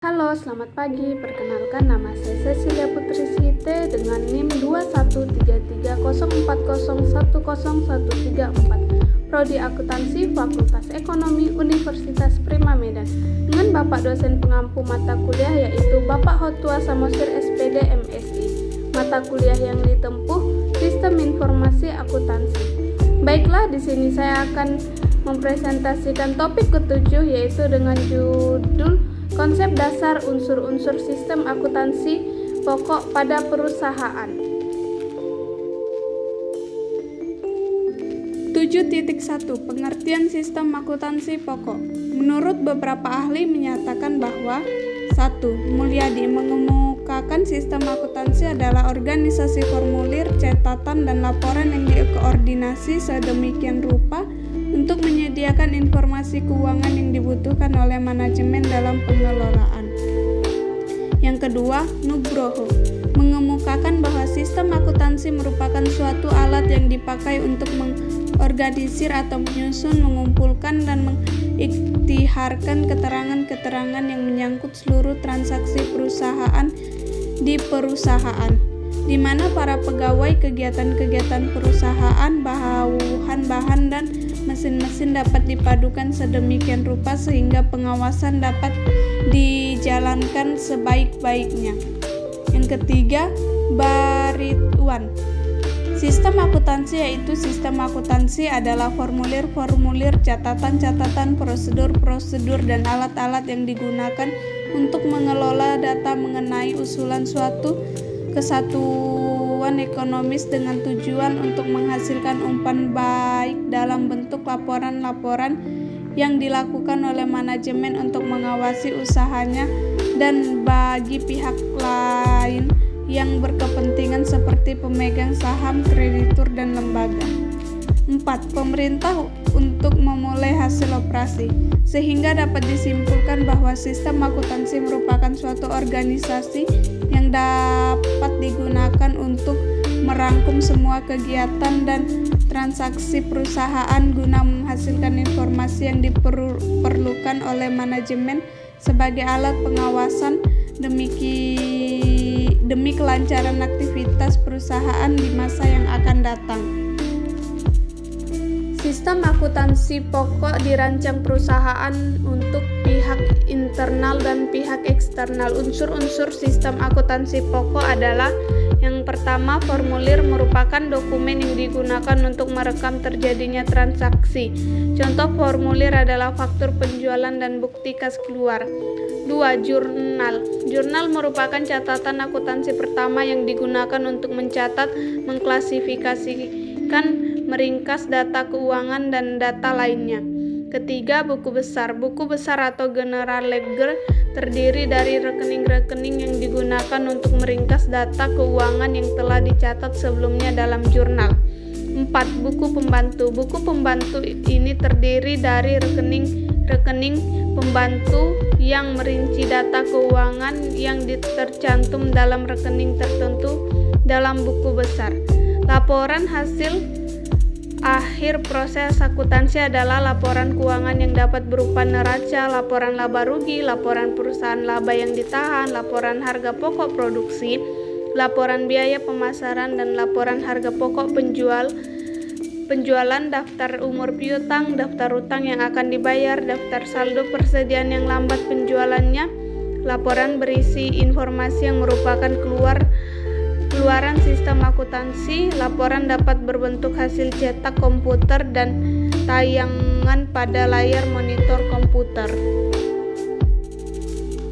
Halo, selamat pagi. Perkenalkan, nama saya Cecilia Putri Sihite dengan NIM 213304010134, Prodi Akuntansi Fakultas Ekonomi Universitas Prima Medan, dengan Bapak dosen pengampu mata kuliah yaitu Bapak Hotua Samosir SPD MSI. Mata kuliah yang ditempuh Sistem Informasi Akuntansi. Baiklah, di sini saya akan mempresentasikan topik ketujuh yaitu dengan judul Konsep dasar unsur-unsur sistem akuntansi pokok pada perusahaan. 7.1 Pengertian sistem akuntansi pokok. Menurut beberapa ahli menyatakan bahwa 1. Mulyadi mengemukakan sistem akuntansi adalah organisasi formulir, catatan, dan laporan yang dikoordinasi sedemikian rupa untuk menyediakan informasi keuangan yang dibutuhkan oleh manajemen dalam pengelolaan. Yang kedua, Nugroho mengemukakan bahwa sistem akuntansi merupakan suatu alat yang dipakai untuk mengorganisir atau menyusun, mengumpulkan, dan mengikhtiharkan keterangan-keterangan yang menyangkut seluruh transaksi perusahaan di perusahaan, di mana para pegawai, kegiatan-kegiatan perusahaan, bahan-bahan, dan mesin-mesin dapat dipadukan sedemikian rupa sehingga pengawasan dapat dijalankan sebaik-baiknya. Yang ketiga, Baritwan. Sistem akuntansi yaitu sistem akuntansi adalah formulir-formulir, catatan-catatan, prosedur-prosedur, dan alat-alat yang digunakan untuk mengelola data mengenai usulan suatu kesatuan ekonomis dengan tujuan untuk menghasilkan umpan baik dalam bentuk laporan-laporan yang dilakukan oleh manajemen untuk mengawasi usahanya dan bagi pihak lain yang berkepentingan seperti pemegang saham, kreditur, dan lembaga. 4. Pemerintah untuk memulai hasil operasi, sehingga dapat disimpulkan bahwa sistem akuntansi merupakan suatu organisasi yang dapat digunakan untuk merangkum semua kegiatan dan transaksi perusahaan guna menghasilkan informasi yang diperlukan oleh manajemen sebagai alat pengawasan demi kelancaran aktivitas perusahaan di masa yang akan datang. Sistem akuntansi pokok dirancang perusahaan untuk pihak internal dan pihak eksternal. Unsur-unsur sistem akuntansi pokok adalah: yang pertama, formulir merupakan dokumen yang digunakan untuk merekam terjadinya transaksi. Contoh formulir adalah faktur penjualan dan bukti kas keluar. 2. Jurnal. Jurnal merupakan catatan akuntansi pertama yang digunakan untuk mencatat, mengklasifikasikan, meringkas data keuangan dan data lainnya. Ketiga, buku besar. Buku besar atau general ledger terdiri dari rekening-rekening yang digunakan untuk meringkas data keuangan yang telah dicatat sebelumnya dalam jurnal. 4. Buku pembantu. Buku pembantu ini terdiri dari rekening pembantu yang merinci data keuangan yang tercantum dalam rekening tertentu dalam buku besar. Laporan hasil akhir proses akuntansi adalah laporan keuangan yang dapat berupa neraca, laporan laba rugi, laporan perusahaan laba yang ditahan, laporan harga pokok produksi, laporan biaya pemasaran, dan laporan harga pokok penjualan, daftar umur piutang, daftar utang yang akan dibayar, daftar saldo persediaan yang lambat penjualannya, laporan berisi informasi yang merupakan keluaran sistem akuntansi. Laporan dapat berbentuk hasil cetak komputer dan tayangan pada layar monitor komputer.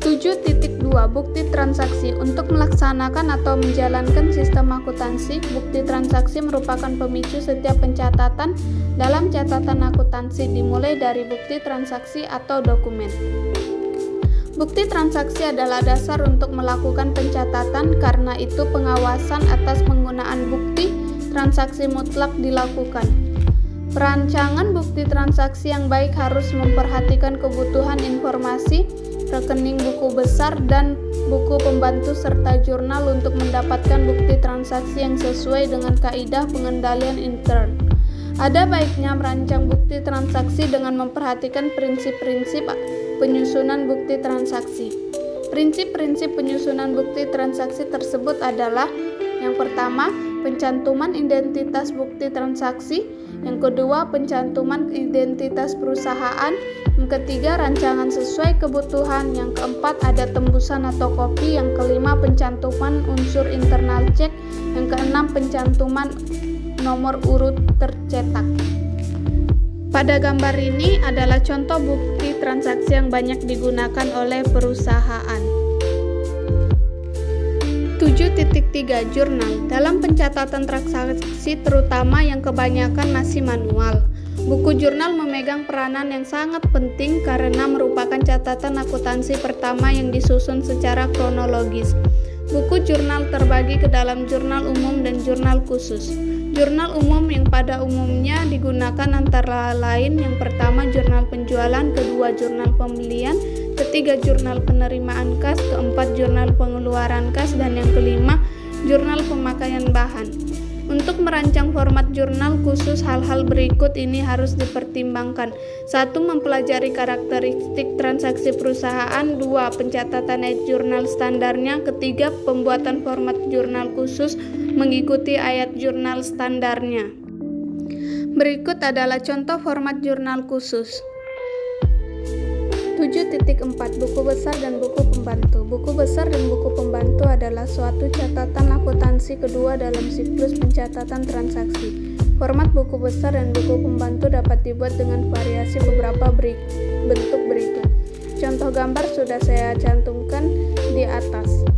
7.2 Bukti transaksi. Untuk melaksanakan atau menjalankan sistem akuntansi, bukti transaksi merupakan pemicu setiap pencatatan dalam catatan akuntansi, dimulai dari bukti transaksi atau dokumen. Bukti transaksi adalah dasar untuk melakukan pencatatan, karena itu pengawasan atas penggunaan bukti transaksi mutlak dilakukan. Perancangan bukti transaksi yang baik harus memperhatikan kebutuhan informasi, rekening buku besar, dan buku pembantu serta jurnal untuk mendapatkan bukti transaksi yang sesuai dengan kaidah pengendalian intern. Ada baiknya merancang bukti transaksi dengan memperhatikan prinsip-prinsip penyusunan bukti transaksi. Prinsip-prinsip penyusunan bukti transaksi tersebut adalah: yang pertama, pencantuman identitas bukti transaksi; yang kedua, pencantuman identitas perusahaan; yang ketiga, rancangan sesuai kebutuhan; yang keempat, ada tembusan atau kopi; yang kelima, pencantuman unsur internal cek; yang keenam, pencantuman nomor urut tercetak. Pada gambar ini adalah contoh bukti transaksi yang banyak digunakan oleh perusahaan. 7.3 Jurnal. Dalam pencatatan transaksi terutama yang kebanyakan masih manual, buku jurnal memegang peranan yang sangat penting karena merupakan catatan akuntansi pertama yang disusun secara kronologis. Buku jurnal terbagi ke dalam jurnal umum dan jurnal khusus. Jurnal umum yang pada umumnya digunakan antara lain: yang pertama, jurnal penjualan; kedua, jurnal pembelian; ketiga, jurnal penerimaan kas; keempat, jurnal pengeluaran kas; dan yang kelima, jurnal pemakaian bahan. Untuk merancang format jurnal khusus, hal-hal berikut ini harus dipertimbangkan. 1. Mempelajari karakteristik transaksi perusahaan. 2. Pencatatan ayat jurnal standarnya. Ketiga, pembuatan format jurnal khusus mengikuti ayat jurnal standarnya. Berikut adalah contoh format jurnal khusus. 7.4 Buku besar dan buku pembantu. Buku besar dan buku pembantu adalah suatu catatan akuntansi kedua dalam siklus pencatatan transaksi. Format buku besar dan buku pembantu dapat dibuat dengan variasi beberapa bentuk berikut. Contoh gambar sudah saya cantumkan di atas.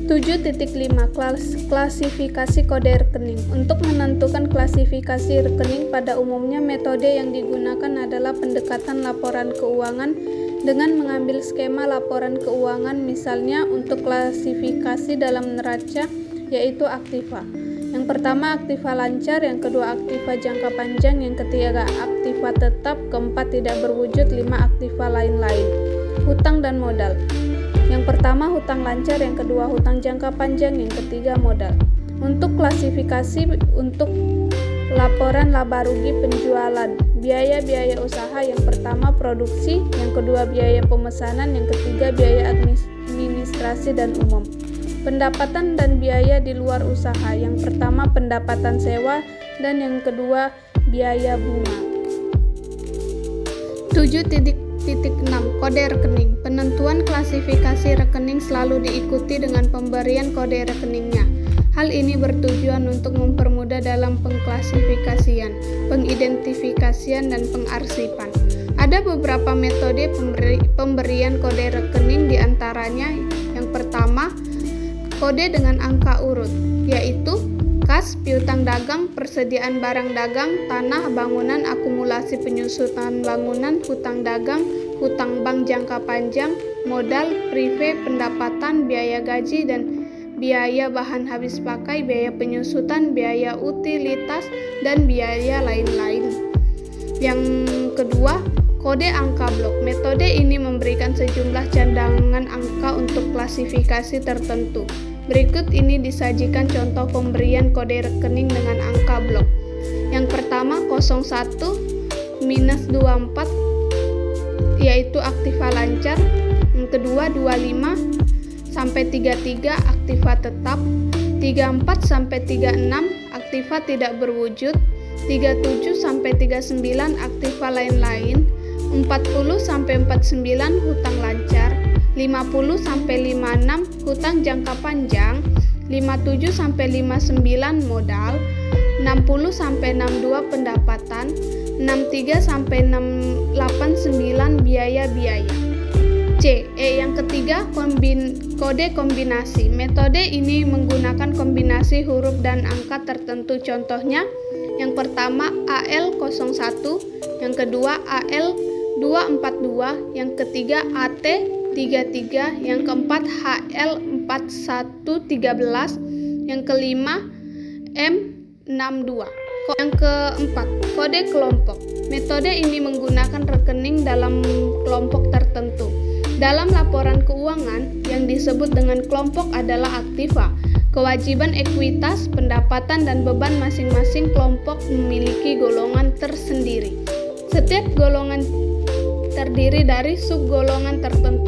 7.5 Klasifikasi kode rekening. Untuk menentukan klasifikasi rekening, pada umumnya metode yang digunakan adalah pendekatan laporan keuangan dengan mengambil skema laporan keuangan. Misalnya, untuk klasifikasi dalam neraca, yaitu aktiva. Yang pertama, aktiva lancar; yang kedua, aktiva jangka panjang; yang ketiga, aktiva tetap; keempat, tidak berwujud; 5, aktiva lain-lain. Hutang dan modal. Yang pertama, hutang lancar; yang kedua, hutang jangka panjang; yang ketiga, modal. Untuk klasifikasi untuk laporan laba rugi penjualan, biaya-biaya usaha: yang pertama, produksi; yang kedua, biaya pemesanan; yang ketiga, biaya administrasi dan umum. Pendapatan dan biaya di luar usaha: yang pertama, pendapatan sewa; dan yang kedua, biaya bunga. 7.6 Kode rekening. Penentuan klasifikasi rekening selalu diikuti dengan pemberian kode rekeningnya. Hal ini bertujuan untuk mempermudah dalam pengklasifikasian, pengidentifikasian, dan pengarsipan. Ada beberapa metode pemberian kode rekening, diantaranya: yang pertama, kode dengan angka urut, yaitu kas, piutang dagang, persediaan barang dagang, tanah, bangunan, akumulasi penyusutan bangunan, hutang dagang, hutang bank jangka panjang, modal, prive, pendapatan, biaya gaji dan biaya bahan habis pakai, biaya penyusutan, biaya utilitas, dan biaya lain-lain. Yang kedua, kode angka blok. Metode ini memberikan sejumlah cadangan angka untuk klasifikasi tertentu. Berikut ini disajikan contoh pemberian kode rekening dengan angka blok. Yang pertama, 01-24, yaitu aktiva lancar. Yang kedua, 25-33, aktiva tetap. 34-36, aktiva tidak berwujud. 37-39, aktiva lain-lain. 40-49, hutang lancar. 50-56, hutang jangka panjang. 57-59, modal. 60-62, pendapatan. 63-89, biaya-biaya. Yang ketiga, kode kombinasi. Metode ini menggunakan kombinasi huruf dan angka tertentu. Contohnya, yang pertama AL01, yang kedua AL242, yang ketiga AT33, yang keempat HL4113, yang kelima M62. Yang keempat, kode kelompok. Metode ini menggunakan rekening dalam kelompok tertentu. Dalam laporan keuangan, yang disebut dengan kelompok adalah aktiva, kewajiban, ekuitas, pendapatan, dan beban. Masing-masing kelompok memiliki golongan tersendiri. Setiap golongan terdiri dari subgolongan tertentu.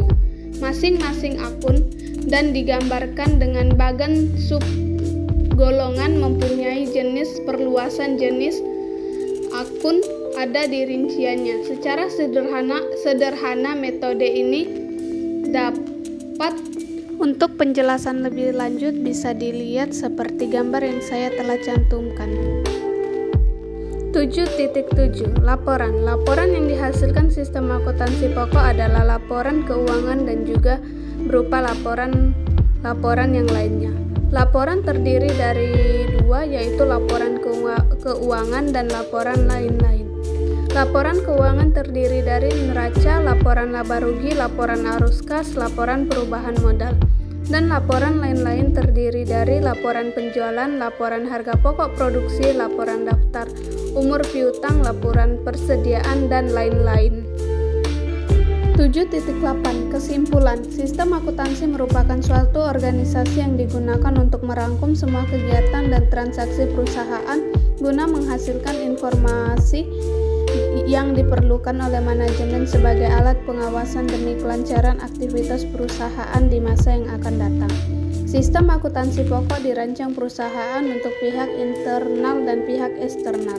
masing-masing akun dan digambarkan dengan bagan subgolongan mempunyai jenis perluasan jenis akun ada di rinciannya. Secara sederhana metode ini dapat. Untuk penjelasan lebih lanjut bisa dilihat seperti gambar yang saya telah cantumkan. 7.7 Laporan. Laporan yang dihasilkan sistem akuntansi pokok adalah laporan keuangan dan juga berupa laporan yang lainnya. Laporan terdiri dari dua, yaitu laporan keuangan dan laporan lain-lain. Laporan keuangan terdiri dari neraca, laporan laba rugi, laporan arus kas, laporan perubahan modal. Dan laporan lain-lain terdiri dari laporan penjualan, laporan harga pokok produksi, laporan daftar umur piutang, laporan persediaan, dan lain-lain. 7.8 Kesimpulan. Sistem akuntansi merupakan suatu organisasi yang digunakan untuk merangkum semua kegiatan dan transaksi perusahaan guna menghasilkan informasi yang diperlukan oleh manajemen sebagai alat pengawasan demi kelancaran aktivitas perusahaan di masa yang akan datang. Sistem akuntansi pokok dirancang perusahaan untuk pihak internal dan pihak eksternal.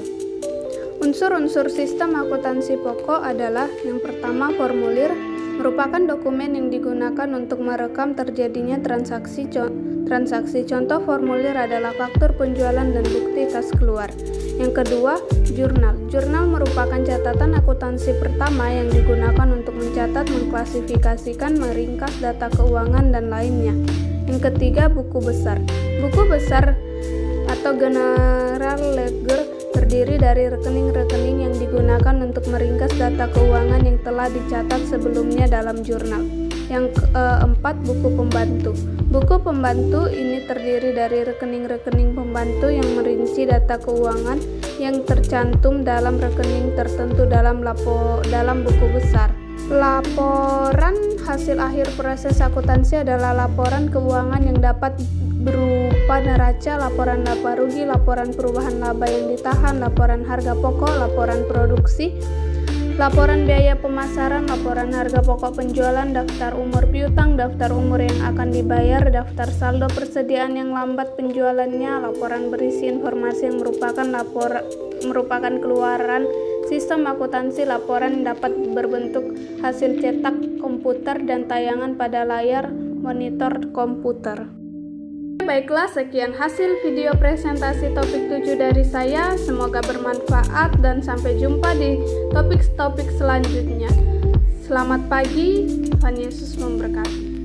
Unsur-unsur sistem akuntansi pokok adalah yang pertama, formulir, merupakan dokumen yang digunakan untuk merekam terjadinya transaksi. Contoh formulir adalah faktur penjualan dan bukti kas keluar. Yang kedua, jurnal. Jurnal merupakan catatan akuntansi pertama yang digunakan untuk mencatat, mengklasifikasikan, meringkas data keuangan dan lainnya. Yang ketiga, buku besar. Buku besar atau general ledger terdiri dari rekening-rekening yang digunakan untuk meringkas data keuangan yang telah dicatat sebelumnya dalam jurnal. Yang keempat, buku pembantu. Buku pembantu ini terdiri dari rekening-rekening pembantu yang merinci data keuangan yang tercantum dalam rekening tertentu dalam buku besar. Laporan hasil akhir proses akuntansi adalah laporan keuangan yang dapat berupa neraca, laporan laba rugi, laporan perubahan laba yang ditahan, laporan harga pokok, laporan produksi, laporan biaya pemasaran, laporan harga pokok penjualan, daftar umur piutang, daftar umur yang akan dibayar, daftar saldo persediaan yang lambat penjualannya, laporan berisi informasi yang merupakan keluaran sistem akuntansi. Laporan dapat berbentuk hasil cetak komputer dan tayangan pada layar monitor komputer. Baiklah, sekian hasil video presentasi topik 7 dari saya. Semoga bermanfaat dan sampai jumpa di topik-topik selanjutnya. Selamat pagi, Tuhan Yesus memberkati.